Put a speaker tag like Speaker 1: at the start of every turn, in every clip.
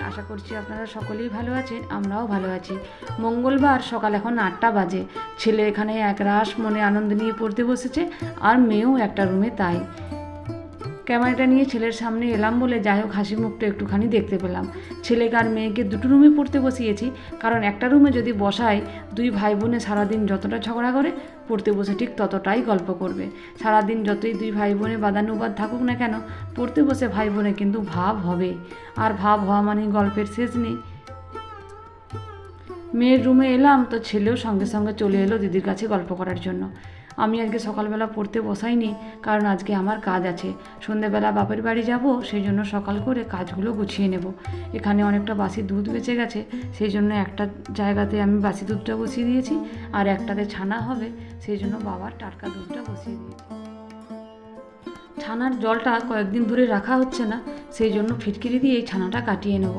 Speaker 1: আশা করছি আপনারা সকলেই ভালো আছেন, আমরাও ভালো আছি। মঙ্গলবার সকাল এখন 8টা বাজে। ছেলে এখানে একরাশ মনে আনন্দ নিয়ে পড়তে বসেছে, আর মেয়েও একটা রুমে তাই। ক্যামেরাটা নিয়ে ছেলের সামনে এলাম বলে যাই হোক হাসি মুখটা একটুখানি দেখতে পেলাম। ছেলেকে আর মেয়েকে দুটো রুমে পড়তে বসিয়েছি, কারণ একটা রুমে যদি বসাই দুই ভাই বোনে সারাদিন যতটা ঝগড়া করে পড়তে বসে ঠিক ততটাই গল্প করবে। সারাদিন যতই দুই ভাই বোনে বাদানুবাদ থাকুক না কেন, পড়তে বসে ভাই বোনে কিন্তু ভাব হবে, আর ভাব হওয়া মানে গল্পের শেষ নেই। মেয়ের রুমে এলাম তো ছেলেও সঙ্গে সঙ্গে চলে এলো দিদির কাছে গল্প করার জন্য। আমি আজকে সকালবেলা পড়তে বসাইনি, কারণ আজকে আমার কাজ আছে। সন্ধেবেলা বাপের বাড়ি যাব, সেই জন্য সকাল করে কাজগুলো গুছিয়ে নেব। এখানে অনেকটা বাসি দুধ বেঁচে গেছে, সেই জন্য একটা জায়গাতে আমি বাসি দুধটা বসিয়ে দিয়েছি, আর একটাতে ছানা হবে, সেই জন্য বাবার টাটকা দুধটা বসিয়ে দিয়েছি। ছানার জলটা কয়েকদিন ধরে রাখা হচ্ছে না, সেই জন্য ফিটকিরি দিয়ে এই ছানাটা কাটিয়ে নেব।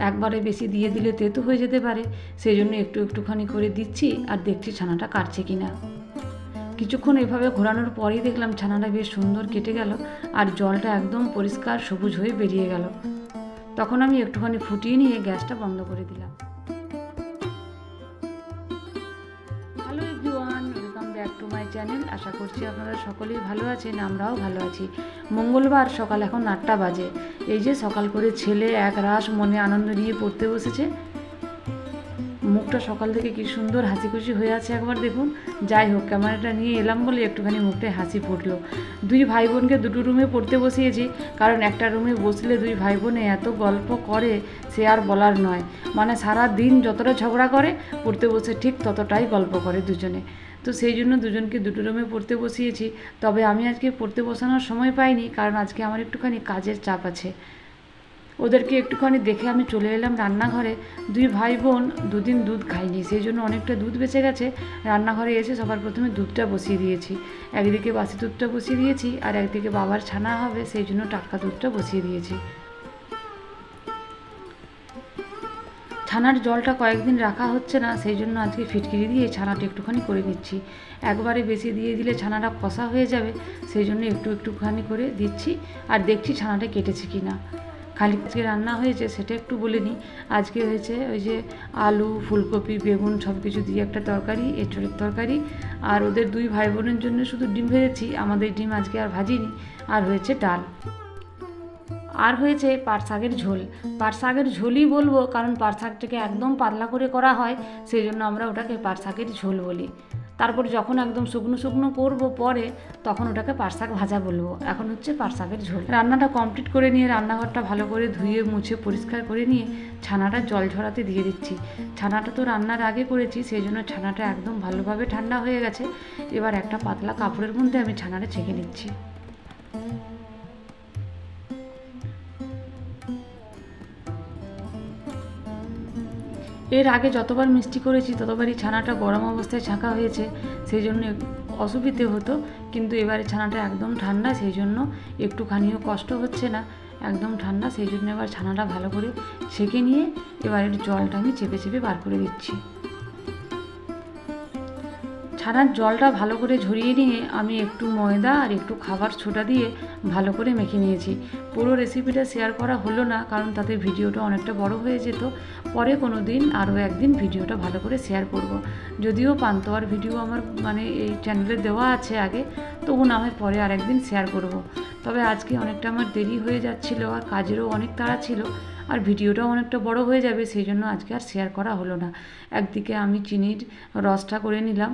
Speaker 1: একবারে বেশি দিয়ে দিলে তেতো হয়ে যেতে পারে, সেই জন্য একটুখানি করে দিচ্ছি, আর দেখছি ছানাটা কাটছে কিনা। কিছুক্ষণ এভাবে ঘোরানোর পরেই দেখলাম ছানাটা বেশ সুন্দর কেটে গেল, আর জলটা একদম পরিষ্কার সবুজ হয়ে বেরিয়ে গেল। তখন আমি একটুখানি ফুটিয়ে নিয়ে গ্যাসটা বন্ধ করে দিলাম। Hello everyone, welcome back to my channel. আশা করছি আপনারা সকলেই ভালো আছেন, আমরাও ভালো আছি। মঙ্গলবার সকাল এখন 8টা বাজে। এই যে সকাল করে ছেলে একরাশ মনে আনন্দ নিয়ে পড়তে বসেছে। মুখটা সকাল থেকে কি সুন্দর হাসি খুশি হয়ে আছে একবার দেখুন। যাই হোক, ক্যামেরাটা নিয়ে এলাম বলে একটুখানি মুখটায় হাসি ফুটলো। দুই ভাই বোনকে দুটো রুমে পড়তে বসিয়েছি, কারণ একটা রুমে বসলে দুই ভাই বোনে এত গল্প করে সে আর বলার নয়। মানে সারা দিন যতটা ঝগড়া করে পড়তে বসে ঠিক ততটাই গল্প করে দুজনে। তো সেই জন্য দুজনকে দুটো রুমে পড়তে বসিয়েছি। তবে আমি আজকে পড়তে বসানোর সময় পাইনি, কারণ আজকে আমার একটুখানি কাজের চাপ আছে। ওদেরকে একটুখানি দেখে আমি চলে এলাম রান্নাঘরে। দুই ভাই বোন দুদিন দুধ খাইনি, সেই জন্য অনেকটা দুধ বেঁচে গেছে। রান্নাঘরে এসে সবার প্রথমে দুধটা বসিয়ে দিয়েছি। একদিকে বাসি দুধটা বসিয়ে দিয়েছি, আর একদিকে বাবার ছানা হবে, সেই জন্য টাটকা দুধটা বসিয়ে দিয়েছি। ছানার জলটা কয়েকদিন রাখা হচ্ছে না, সেই জন্য আজকে ফিটকিরি দিয়ে ছানাটা একটুখানি করে নিচ্ছি। একবারে বেশি দিয়ে দিলে ছানাটা কষা হয়ে যাবে, সেই জন্য একটুখানি করে দিচ্ছি, আর দেখছি ছানাটা কেটেছে কি না। খালি আজকে রান্না হয়েছে সেটা একটু বলে নিই। আজকে হয়েছে ওই যে আলু, ফুলকপি, বেগুন সব কিছু দিয়ে একটা তরকারি, এঁচোড়ের তরকারি। আর ওদের দুই ভাই বোনের জন্য শুধু ডিম ভেজেছি, আমাদের ডিম আজকে আর ভাজিনি। আর হয়েছে ডাল, আর হয়েছে পাট শাকের ঝোল। পাট শাকের ঝোলই বলবো, কারণ পাট শাকটাকে একদম পাতলা করে করা হয়, সেই জন্য আমরা ওটাকে পাট শাকের ঝোল বলি। তারপর যখন একদম শুকনো শুকনো করবো পরে, তখন ওটাকে পাট শাক ভাজা বলবো। এখন হচ্ছে পাট শাকের ঝোল। রান্নাটা কমপ্লিট করে নিয়ে রান্নাঘরটা ভালো করে ধুয়ে মুছে পরিষ্কার করে নিয়ে ছানাটা জল ঝরাতে দিয়ে দিচ্ছি। ছানাটা তো রান্নার আগে করেছি, সেই জন্য ছানাটা একদম ভালোভাবে ঠান্ডা হয়ে গেছে। এবার একটা পাতলা কাপড়ের মধ্যে আমি ছানাটা ছেঁকে নিচ্ছি। এর আগে যতবার মিষ্টি করেছি ততবারই ছানাটা গরম অবস্থায় ছাঁকা হয়েছে, সেই জন্য অসুবিধে হতো। কিন্তু এবারে ছানাটা একদম ঠান্ডা, সেই জন্য একটুখানিও কষ্ট হচ্ছে না, একদম ঠান্ডা। সেই জন্য এবার ছানাটা ভালো করে ছেঁকে নিয়ে এবারের জলটা আমি চেপে চেপে বার করে দিচ্ছি। ছানার জলটা ভালো করে ঝরিয়ে নিয়ে আমি একটু ময়দা আর একটু খাবার সোডা দিয়ে ভালো করে মেখে নিয়েছি। পুরো রেসিপিটা শেয়ার করা হলো না, কারণ তাতে ভিডিওটা অনেকটা বড় হয়ে যেত। পরে কোনো দিন আরও একদিন ভিডিওটা ভালো করে শেয়ার করব। যদিও পান্তুয়ার ভিডিও আমার এই চ্যানেলে দেওয়া আছে আগে, তবু না হয় পরে আর একদিন শেয়ার করব। তবে আজকে অনেকটা আমার দেরি হয়ে যাচ্ছিলো, আর কাজেরও অনেক তাড়া ছিল, আর ভিডিওটাও অনেকটা বড় হয়ে যাবে, সেই জন্য আজকে আর শেয়ার করা হলো না। একদিকে আমি চিনির রসটা করে নিলাম।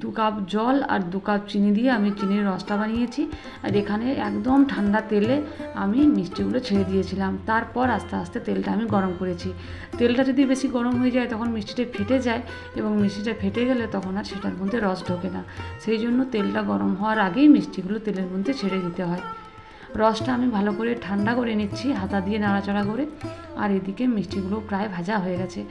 Speaker 1: দু কাপ জল আর 2 কাপ চিনি দিয়ে আমি চিনির রসটা বানিয়েছি। আর এখানে একদম ঠান্ডা তেলে আমি মিষ্টিগুলো ছেড়ে দিয়েছিলাম। তারপর আস্তে আস্তে তেলটা আমি গরম করেছি। তেলটা যদি বেশি গরম হয়ে যায় তখন মিষ্টিটা ফেটে যায়, এবং মিষ্টিটা ফেটে গেলে তখন আর সেটার মধ্যে রস ঢোকে না। সেই জন্য তেলটা গরম হওয়ার আগেই মিষ্টিগুলো তেলের মধ্যে ছেড়ে দিতে হয়। রসটা আমি ভালো করে ঠান্ডা করে নিচ্ছি হাতা দিয়ে নাড়াচাড়া করে। আর এদিকে মিষ্টিগুলো প্রায় ভাজা হয়ে গেছে।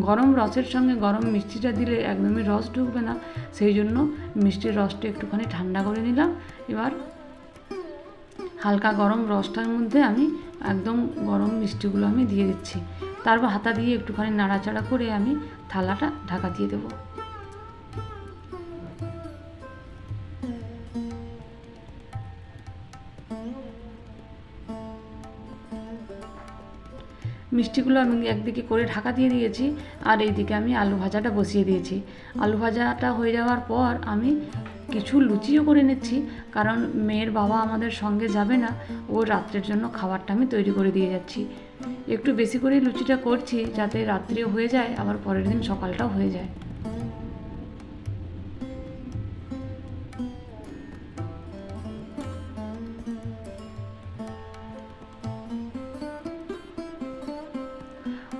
Speaker 1: গরম রসের সঙ্গে গরম মিষ্টিটা দিলে একদমই রস ঢুকবে না, সেই জন্য মিষ্টির রসটা একটুখানি ঠান্ডা করে নিলাম। এবার হালকা গরম রসটার মধ্যে আমি একদম গরম মিষ্টিগুলো আমি দিয়ে দিচ্ছি। তারপর হাতা দিয়ে একটুখানি নাড়াচাড়া করে আমি থালাটা ঢাকা দিয়ে দেবো। মিষ্টিগুলো আমি একদিকে করে ঢাকা দিয়ে দিয়েছি, আর এইদিকে আমি আলু ভাজাটা বসিয়ে দিয়েছি। আলু ভাজাটা হয়ে যাওয়ার পর আমি কিছু লুচিও করে নিচ্ছি, কারণ মেয়ের বাবা আমাদের সঙ্গে যাবে না, ও রাত্রের জন্য খাবারটা আমি তৈরি করে দিয়ে যাচ্ছি। একটু বেশি করে লুচিটা করছি যাতে রাত্রেও হয়ে যায়, আবার পরের দিন সকালটাও হয়ে যায়।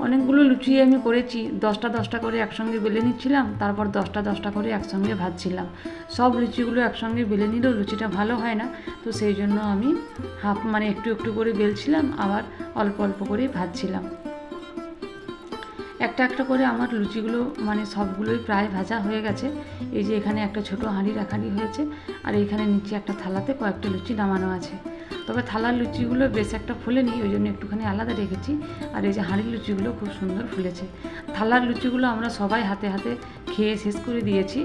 Speaker 1: অনেকগুলো লুচি আমি করেছি, 10টা করে একসঙ্গে বেলে নিচ্ছিলাম, তারপর 10টা করে একসঙ্গে ভাজছিলাম। সব লুচিগুলো একসঙ্গে বেলে নিলেও লুচিটা ভালো হয় না, তো সেই জন্য আমি একটু একটু করে বেলছিলাম, আবার অল্প অল্প করে ভাজছিলাম। একটা একটা করে আমার লুচিগুলো সবগুলোই প্রায় ভাজা হয়ে গেছে। এই যে এখানে একটা ছোট হাঁড়ি রাখানি হয়েছে, আর এইখানে নিচে একটা থালাতে কয়েকটা লুচি নামানো আছে। তবে থালার লুচিগুলো বেশ একটা ফুলেনি, ওই জন্য একটুখানি আলাদা রেখেছি। আর এই যে হাঁড়ির লুচিগুলো খুব সুন্দর ফুলেছে। থালার লুচিগুলো আমরা সবাই হাতে হাতে খেয়ে শেষ করে দিয়েছি।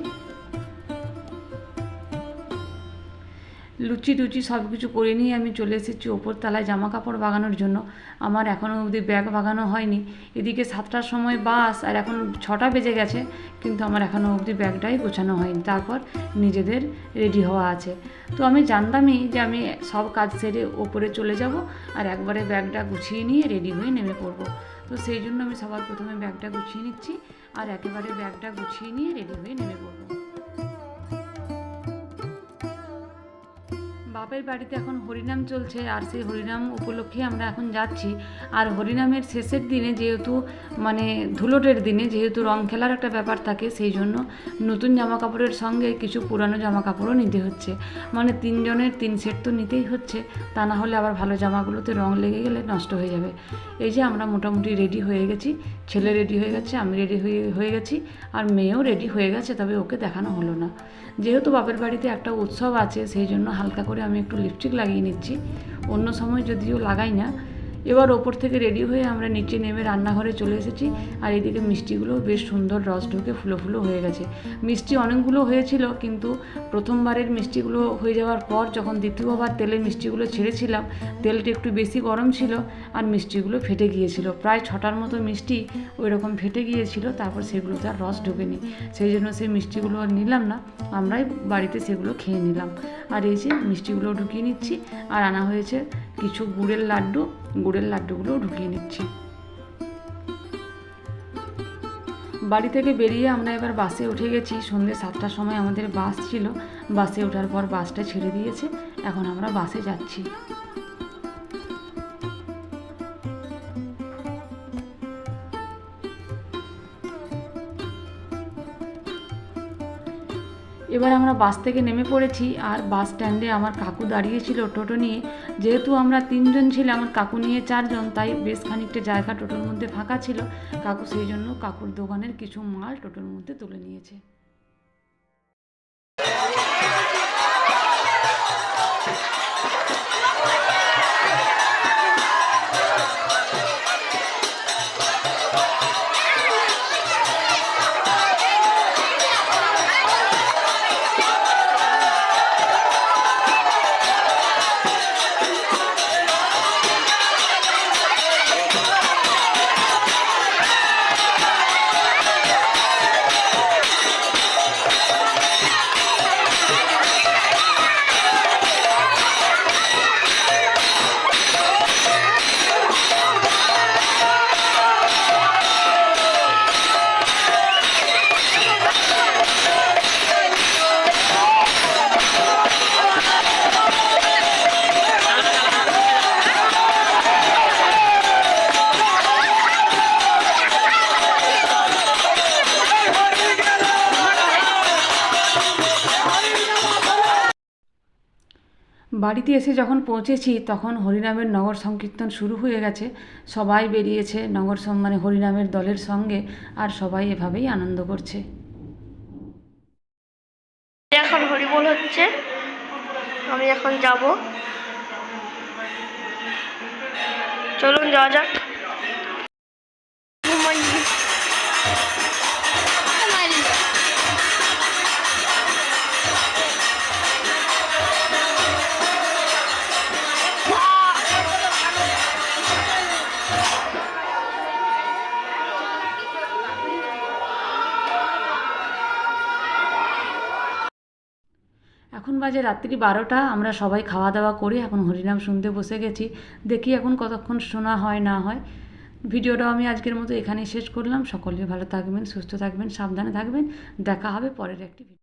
Speaker 1: লুচি টুচি সব কিছু করে নিয়ে আমি চলে এসেছি ওপর তলায় জামা কাপড় বাগানোর জন্য। আমার এখনও অবধি ব্যাগ বাগানো হয়নি। এদিকে 7টার সময় বাস, আর এখন 6টা বেজে গেছে, কিন্তু আমার এখনও অবধি ব্যাগটাই গোছানো হয়নি। তারপর নিজেদের রেডি হওয়া আছে। তো আমি জানতামই যে আমি সব কাজ সেরে ওপরে চলে যাব, আর একবারে ব্যাগটা গুছিয়ে নিয়ে রেডি হয়ে নেমে পড়ব। তো সেই জন্য আমি সবার প্রথমে ব্যাগটা গুছিয়ে নিচ্ছি, আর একেবারে ব্যাগটা গুছিয়ে নিয়ে রেডি হয়ে নেমে পড়ব। বাপের বাড়িতে এখন হরিনাম চলছে, আর সেই হরিনাম উপলক্ষে আমরা এখন যাচ্ছি। আর হরিনামের শেষের দিনে যেহেতু ধুলোটের দিনে যেহেতু রং খেলার একটা ব্যাপার থাকে, সেই জন্য নতুন জামা কাপড়ের সঙ্গে কিছু পুরানো জামা কাপড়ও নিতে হচ্ছে। 3জনের 3 সেট তো নিতেই হচ্ছে, তা না হলে আবার ভালো জামাগুলোতে রং লেগে গেলে নষ্ট হয়ে যাবে। এই যে আমরা মোটামুটি রেডি হয়ে গেছি, ছেলে রেডি হয়ে গেছে, আমি রেডি হয়ে গেছি, আর মেয়েও রেডি হয়ে গেছে, তবে ওকে দেখানো হলো না। যেহেতু বাপের বাড়িতে একটা উৎসব আছে, সেই জন্য হালকা করে আমি একটু লিপস্টিক লাগিয়ে নিচ্ছি। অন্য সময় যদিও লাগাই না। এবার ওপর থেকে রেডি হয়ে আমরা নিচে নেমে রান্নাঘরে চলে এসেছি। আর এদিকে মিষ্টিগুলো বেশ সুন্দর রস ঢুকে ফুলো ফুলো হয়ে গেছে। মিষ্টি অনেকগুলো হয়েছিল, কিন্তু প্রথমবারের মিষ্টিগুলো হয়ে যাওয়ার পর যখন দ্বিতীয়বার তেলের মিষ্টিগুলো ছেড়েছিলাম, তেলটা একটু বেশি গরম ছিল, আর মিষ্টিগুলো ফেটে গিয়েছিল। প্রায় 6টার মতো মিষ্টি ওই রকম ফেটে গিয়েছিল, তারপর সেগুলোতে আর রস ঢোকেনি। সেই জন্য সেই মিষ্টিগুলো আর নিলাম না, আমরাই বাড়িতে সেগুলো খেয়ে নিলাম। আর এই যে মিষ্টিগুলো ঢুকিয়ে নিচ্ছি, আর আনা হয়েছে কিছু গুড়ের লাড্ডুগুলোও ঢুকিয়ে নিচ্ছি। বাড়ি থেকে বেরিয়ে আমরা এবার বাসে উঠে গেছি। সন্ধ্যে 7টার সময় আমাদের বাস ছিল। বাসে ওঠার পর বাসটা ছেড়ে দিয়েছে, এখন আমরা বাসে যাচ্ছি। এবার আমরা বাস থেকে নেমে পড়েছি, আর বাস স্ট্যান্ডে আমার কাকু দাঁড়িয়েছিল টোটো নিয়ে। যেহেতু আমরা 3জন ছিলাম, আমার কাকু নিয়ে 4জন, তাই বেশ খানিকটা জায়গা টোটোর মধ্যে ফাঁকা ছিল। কাকু সেই জন্য কাকুর দোকানের কিছু মাল টোটোর মধ্যে তুলে নিয়েছে। বাড়িতে এসে যখন পৌঁছেছি, তখন হরিনামের নগর সংকীর্তন শুরু হয়ে গেছে। সবাই বেরিয়েছে হরিনামের দলের সঙ্গে, আর সবাই এভাবেই আনন্দ করছে।
Speaker 2: এখন হরিবোল হচ্ছে, আমি এখন যাব। চলুন যাওয়া যাক।
Speaker 1: এখন বাজে রাত্রি 12টা, আমরা সবাই খাওয়া দাওয়া করে এখন হরিনাম শুনতে বসে গেছি। দেখি এখন কতক্ষণ শোনা হয় না হয়। ভিডিওটাও আমি আজকের মতো এখানেই শেষ করলাম। সকলে ভালো থাকবেন, সুস্থ থাকবেন, সাবধানে থাকবেন। দেখা হবে পরের একটি ভিডিও।